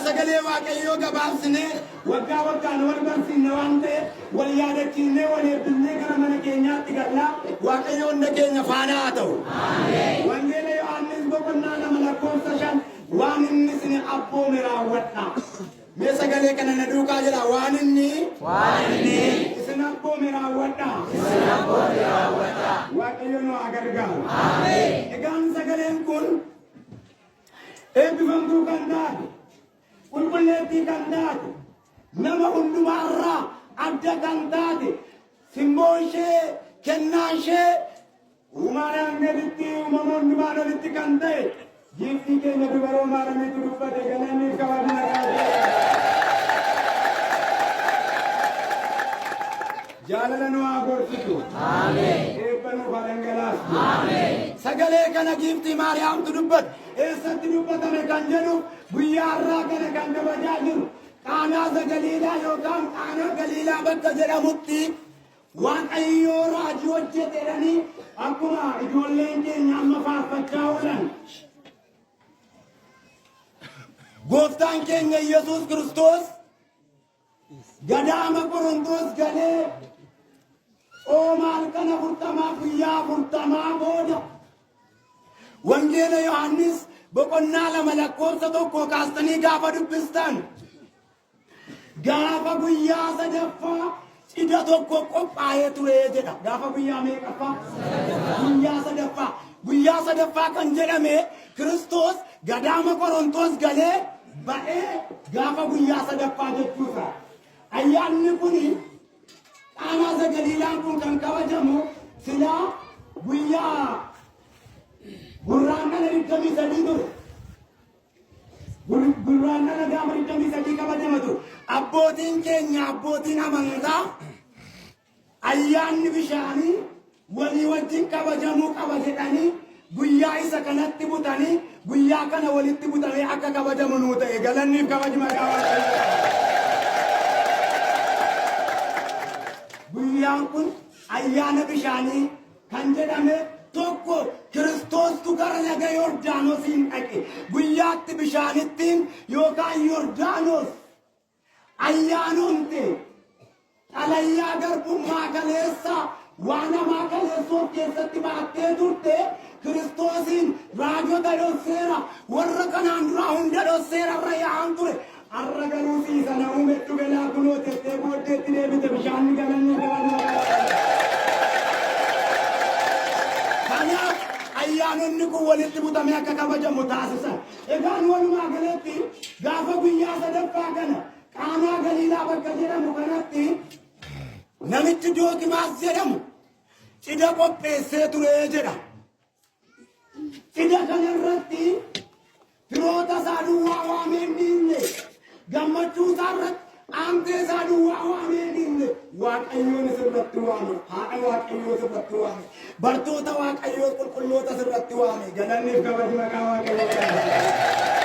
Sagale waaqayyo gabaabsine waggaa waggaan wal barsiifne waan ta'eef wal yaadachiifne wal eebbisne gara mana keenyaatti galla waaqayyoon keenya faana haa ta'u. Wangeela Yohaannis boqonnaa 2:5 waan inni isin abboome raawwadha. Mee sagalee kana na duukaa jedha waan inni isin abboome raawwadha. Waaqayyo nu haa gargaaru. Egaan sagaleen kun eebbifamtuu kan taate qulqulleettii kan taate nama hundumaarraa adda kan taate simboo ishee kennaa ishee uumaadhaan gaditti uumama hundumaan olitti kan ta'e jiiftii keenya dubaroo maaramiitu dubbate galanii kabajna qabatee jaalala nu haa gorsitu eebba nuuf haa dhangalaastu sagalee kana jiiftii maariyaamtu dubbate eessatti dubbatame kan jedhu guyyaa har'aa kana kan kabajaa jiru Qaanaa Galiilaa yookaan Qaanaa Galiilaa bakka jedhamutti waaqayyoo raajii hojjetedhanii akkuma ijoolleen keenya amma faarfachaa oolan gooftaan keenya Yesuus Kiristoos gadaama Qorontos galee oomaal kana 40 guyyaa 40 booda wangeela Yohaannis boqonnaa 2:1 kaastanii gaafa dubbistan gaafa guyyaa sadaffaa cidha tokko qophaa'ee ture jedha. Gaafa guyyaa meeqaffaa? Guyyaa sadaffaa kan jedhame Kiristoos gadaama Qorontos galee ba'ee gaafa guyyaa sadaffaa jechuudha. Ayyaanni kun Qaanaa Galiilaan kun kan kabajamu silaa guyyaa gurraandhala 23 ture. Gurraandhala gaafa 23 kabajamatu abbootiin keenya abbootiin amantaa ayyaanni bishaanii walii wajjin kabajamuu qaba jedhanii guyyaa isa kanatti butanii guyyaa kana walitti butanii akka kabajamu nuu ta'e galanniif kabajma qabaatan. Guyyaan kun ayyaana bishaanii kan jedhame tokko Kiristoostu gara laga Yordaanosiin dhaqe guyyaatti bishaanittiin yookaan Yordaanos ayyaanumte xalayyaa garbummaa kaleessa waan namaa kaleessoof keessatti baattee turte Kiristoosiin raajota dhosseera warra kanaan duraa hunda dhosseera irra yaa'an ture har'a garuu siisa na uumedhu galaa kunoo teessee booddeetti deebite bishaanni galanii kanaaf ayyaanonni kun walitti butamee akka kabajamu taasisan. Egaan walumaa galatti gaafa guyyaa sadaffaa kana Qaanaa Galiilaa bakka jedhamu kanatti namichi Dookimaas jedhamu cidha qopheessee ture jedha. Cidha kanarratti firoota isaa duwwaa waamee hin dhiifne gammachuu isaa irratti aantee isaa duwwaa waamee hin dhiifne waaqayyoon sirratti waame haadha waaqayyoo sirratti waame bartoota waaqayyoo qulqulloota sirratti waame galanniif kabajni maqaa waaqayyoo.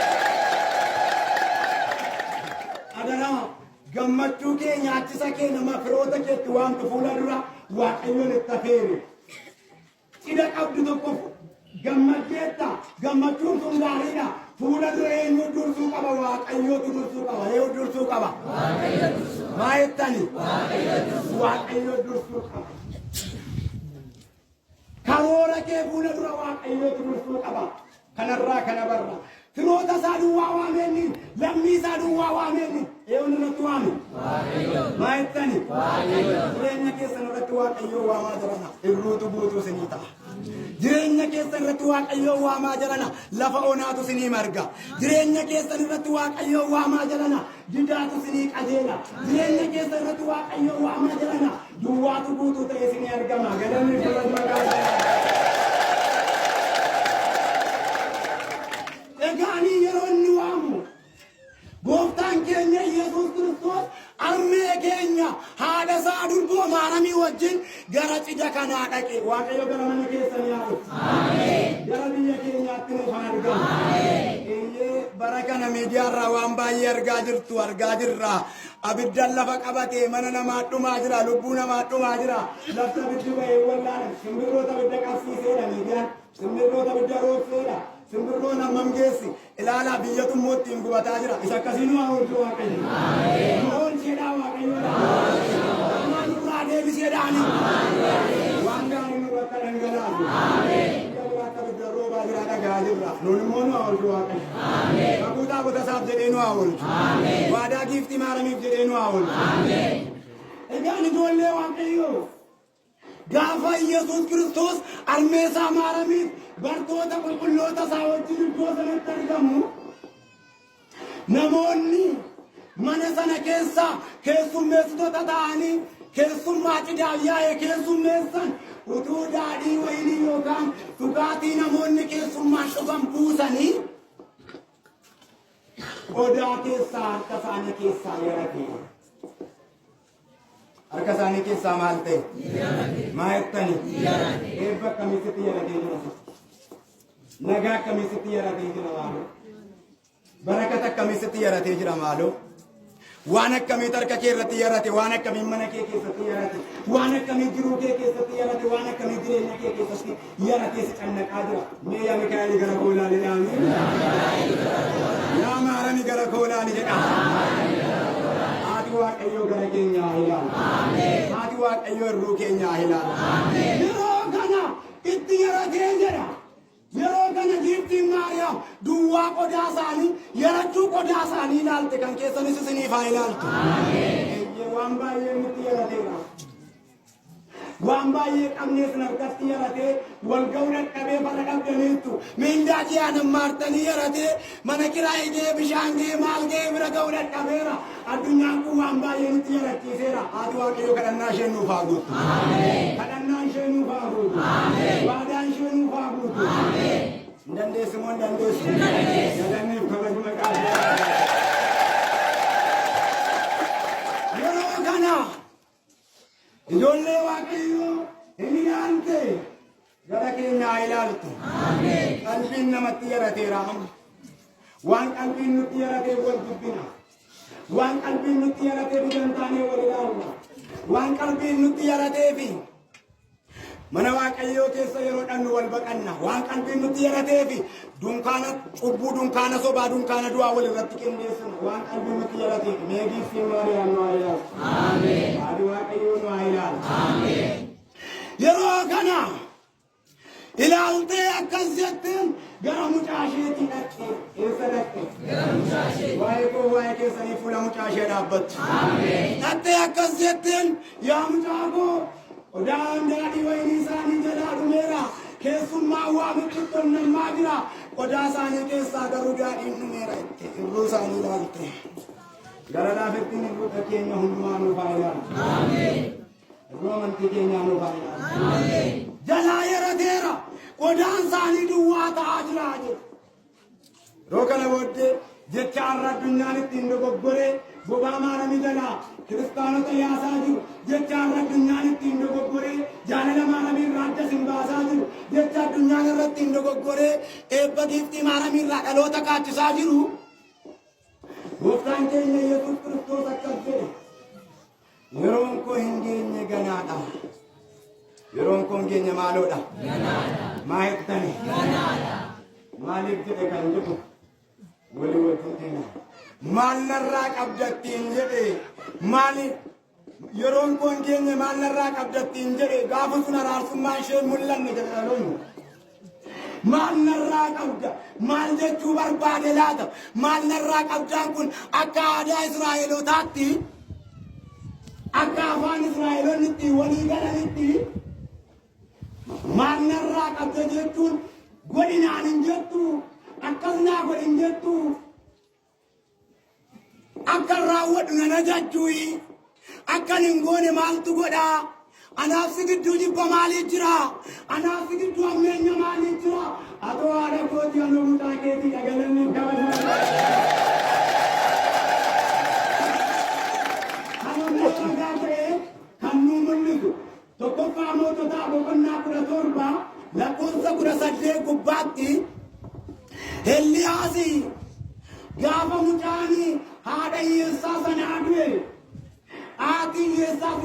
Gammachuu keenya achisa keenya mafiroota keetti waamtu fuula dura waaqayyoon itti afeere. Cidha qabdu tokko gammadeetta gammachuun sun gaariidha. Fuula dura eenyu dursuu qaba waaqayyootu dursuu qaba. Eenyu dursuu qaba? Maa jettani? Waaqayyoo dursuu qaba. Karoora kee fuula dura waaqayyootu dursuu qaba. Kanarraa kana barra. Firoota isaa duwwaa waameenni lammii isaa duwwaa waameenni eenyu irratti waame? Maa jettani? Jireenya keessan irratti waaqayyoo waamaa jirana irruutu buutu isinii ta'a. Jireenya keessan irratti waaqayyoo waamaa jirana lafa onaatu isinii marga. Jireenya keessan irratti waaqayyoo waamaa jirana didaatu isinii qajeela. Jireenya keessan irratti waaqayyoo waamaa jirana duwwaatu buutu ta'e isinii argama. Galanni kabajni maqaa Egaanii yeroo inni waamu gooftaan keenya Yesuus Kiristoos armee keenya haadha isaa durboo maaramii wajjin gara cidha kanaa dhaqe. Waaqayyo gara mana keessan yaadu. Ameen. Gara biyya keenyaatti nuuf haa argamu. Ameen. Bara kana miidiyaarraa waan baay'ee argaa jirra. Abiddan lafa qabatee mana namaa dhumaa jira, lubbuu namaa dhumaa jira. Lafti abiddi ba'ee wallaalan simbirroota abidda qabsiiseedha miidiyaan. Simbirroota abidda roobseedha. Simbirroon hammam geessi ilaalaa biyyatu mootiin gubataa jira. Isa akkasii nu haa oolchu Waaqayyo. Nu oolcheedhaa Waaqayyoodha. Waan nurraa deebiseedhaani. Waan gaarii nurratti dhangalaasu. Akka abidda roobaa jira dhagaa jirra. Nuun immoo nu haa oolchu Waaqayyo. Kakuu taabota isaaf jedhee nu haa oolchu. Waadaa giiftii maaramiif jedhee nu haa oolchu. Egaan ijoollee Waaqayyoo. Gaafa Yesuus Kiristoos armeesaa maaramiif bartoota qulqulloota isaa wajjin iddoo sanatti argamu. Namoonni mana sana keessa keessummeessitoota ta'anii keessummaa cidhaaf yaa'e keessummeessan utuu daadhii wayinii yookaan dhugaatii namoonni keessummaan dhugan buusanii qodaa keessaa harka isaanii keessaa yarate. Harka isaanii keessaa maal ta'e? Maa jettani? Eebba akkamitti yaratee jira? Nagaa akkamitti yaratee jira maaloo? Barakata akkamitti yaratee jira maaloo? Waan akkamitti harka kee irratti yarate? Waan akkamitti mana kee keessatti yarate? Waan akkamitti jiruu kee keessatti yarate? Waan akkamitti jireenya kee keessatti yaratee si cannaqaa jira? Mee yaa Mikaa'el gara koo ilaali dhaami? Yaa Maarami gara koo ilaali jedha. Waaqayyo gara keenya ilaala. Ameen. Haati Waaqayyo irruu keenya ilaala. Ameen. Yeroo kana itti yaratee jedha. Yeroo kana giiftiin Maariyaam duwwaa qodaa isaanii yarachuu qodaa isaanii ilaalte kan keessanis isiniif haa ilaaltu. Ameen. Waan baay'ee nutti yarateera. Waan baay'ee qabnees harkatti yaratee wal ga'uu dadhabee bara dhabdaniittu miindaa jiyaanan maartanii yaratee mana kiraa ijee bishaan gee maal gee bira ga'uu dadhabeera. Addunyaan kun waan baay'ee nutti yarachiiseera. Haati Waaqayyo kadhannaa ishee nuuf haa guutu. Kadhannaa ishee nuuf haa guutu. Waadaan ishee nuuf haa guutu. Hin dandeessu moo hin dandeessu? Galanniif kabaju maqaa ishee. Yeroo kana ijoollee Waaqayyoo hin ilaalte gara keenya haa ilaaltu. Qalbiin namatti yarateera. Waan qalbiin nutti yarateef wal dubbina. Waan qalbiin nutti yarateef gantaanee wal ilaalla. Waan qalbiin nutti yarateef mana Waaqayyoo keessa yeroo dhannu wal baqanna. Waan qalbiin nutti yarateef dunkaana cubbuu, dunkaana sobaa, dunkaana du'aa wal irratti qindeessina. Waan qalbiin nutti yarateef meegiif fi Maariyaam nu haa ilaalu. Ameen. Haati Waaqayyoo nu haa ilaalu. Ameen. Yeroo kana ilaaltee akkas jetteen gara mucaa isheetii dhaqxe. Eessa dhaqxe? Gara mucaa ishee. Waa'ee koo waa'ee keessanii fuula mucaa ishee dhaabbattu. Ameen. Dhaqxee akkas jetteen yaa mucaa koo qodaan daadhii wayinii isaanii jalaa dhumeera. Keessummaa waamichi qonnammaa jira. Qodaa isaanii keessaa garuu daadhiin dhumeera itti. Irruu isaanii ilaalte. Gara laafettiin irruu keenya hundumaa nuuf haa ilaalu. Ameen. Irruu amantii keenyaa nuuf haa ilaalu. Ameen. Jalaa yarateera. Qodaan isaanii duwwaa ta'aa jira jedhu. Yeroo kana booddee jecha har'a addunyaan ittiin dogoggoree bobaa maaramii jalaa kiristaanota yaasaa jiru. Jecha har'a addunyaan ittiin dogoggoree jaalala maaramii irraa adda sin baasaa jiru. Jecha addunyaan irratti ittiin dogoggoree eebba giiftii maaramii irraa dhaloota kaachisaa jiru. Gooftaan keenya Yesuus Kiristoos akkas jedhe. Yeroon koo hin geenye ganaadha. Yeroon koo hin geenye maaloodha? Ganaadha. Maa jettani? Ganaadha. Maaliif jedhe kan jedhu walii wajjin maal narraa qabdattiin jedhe maaliif yeroon koo hin geenye maal narraa qabdattiin jedhe gaafa sun araarsummaa ishee mul'anne jedhe dhaloonni. Maal narraa qabda? Maal jechuu barbaade laata? Maal narraa qabdaan kun akka aadaa Israa'elootaatti akka afaan Israa'eloonni ittiin walii galanitti maal narraa qabda jechuun godhinaan hin jettu, akkas naa godhin jettu, akka raawwadhu nan ajajjuuyi, akkan hin goone maaltu godhaa? Anaaf si gidduu jibba maaliif jira? Anaaf si gidduu ammeenya maaliif jira? Atoo haadha kootii halluu mucaa keetii dhagalanni kabajaa. Kan nu mul'isu tokkoffaa moototaa boqonnaa 17 lakkoofsa 18 gubbaatti Eliyaasi gaafa mucaanii haadha hiyyeessaa sanaa du'e haati hiyyeessaa